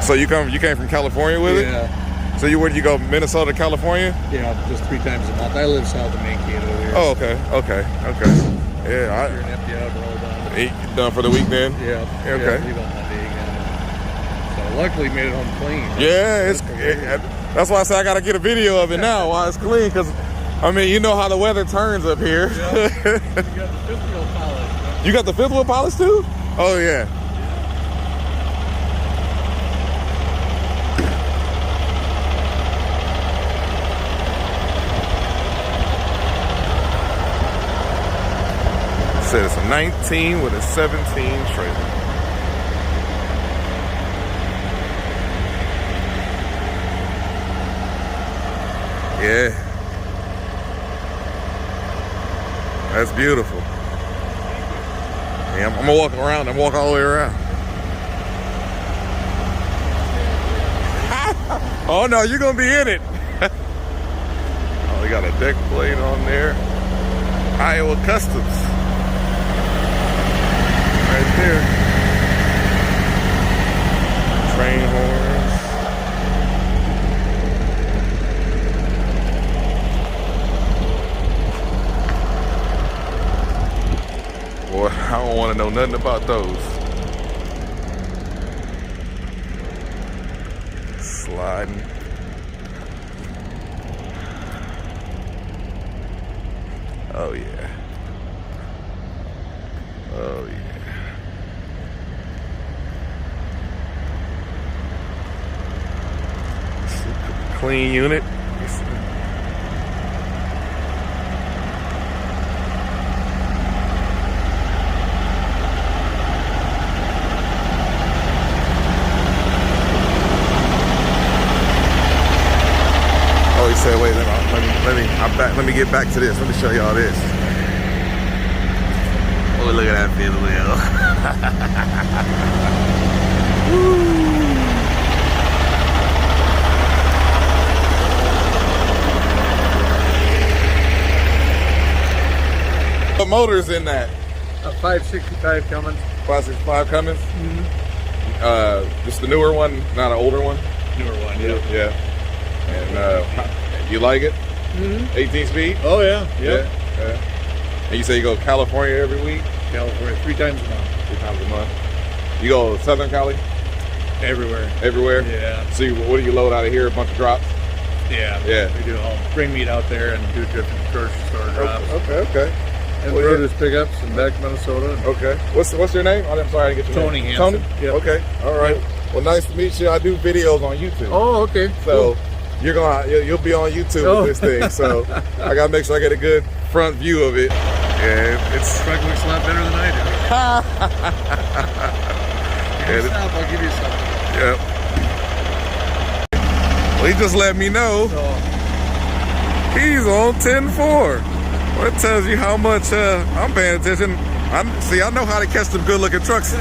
So you came from California with it? Yeah. So where did you go, Minnesota, California? Yeah, just 3 times a month. I live south of Mankato here. Oh, okay. Yeah, You're an empty out and roll down. Eat done for the week then? Yeah. Okay. Yeah, leave on Monday again. So luckily made it home clean. Yeah, that's why I say I gotta get a video of it now while it's clean, because I mean, you know how the weather turns up here. Yeah. You got the 5th wheel polish. Right? You got the 5th wheel polish too? Oh yeah. Said it's a 19 with a 17 trailer. Yeah. That's beautiful. Yeah, I'm gonna walk around. I'm gonna walk all the way around. Oh no, you're gonna be in it. Oh, we got a deck plate on there. Iowa Customs. Right there. Train horns. Boy, I don't want to know nothing about those. Sliding. Oh yeah. Oh yeah. Clean unit. Oh, he said, wait, let me get back to this. Let me show y'all this. Oh, look at that fifth wheel. Woo. What motor's in that? A 565 Cummins. 565 Cummins? Mm-hmm. Just the newer one, not an older one? Newer one, yeah. Yeah. And you like it? Mm-hmm. 18 speed? Oh, yeah. Yeah. And you say you go California every week? California, 3 times a month. 3 times a month. You go Southern Cali? Everywhere. Everywhere? Yeah. So what do you load out of here? A bunch of drops? Yeah. Yeah. We do all bring meat out there and do different grocery store drops. Okay. And produce pickups and back to Minnesota. Okay. What's your name? I'm sorry I didn't get your Tony name. Hansen. Tony? Yep. Okay. All right. Yep. Well, nice to meet you. I do videos on YouTube. Oh, okay. So cool. you'll be on YouTube with this thing. So I gotta make sure I get a good front view of it. Yeah, it's truck looks a lot better than I do. Stop, I'll give you something. Yep. Well, he just let me know he's on 10-4. Well, it tells you how much I'm paying attention. I know how to catch them good looking trucks.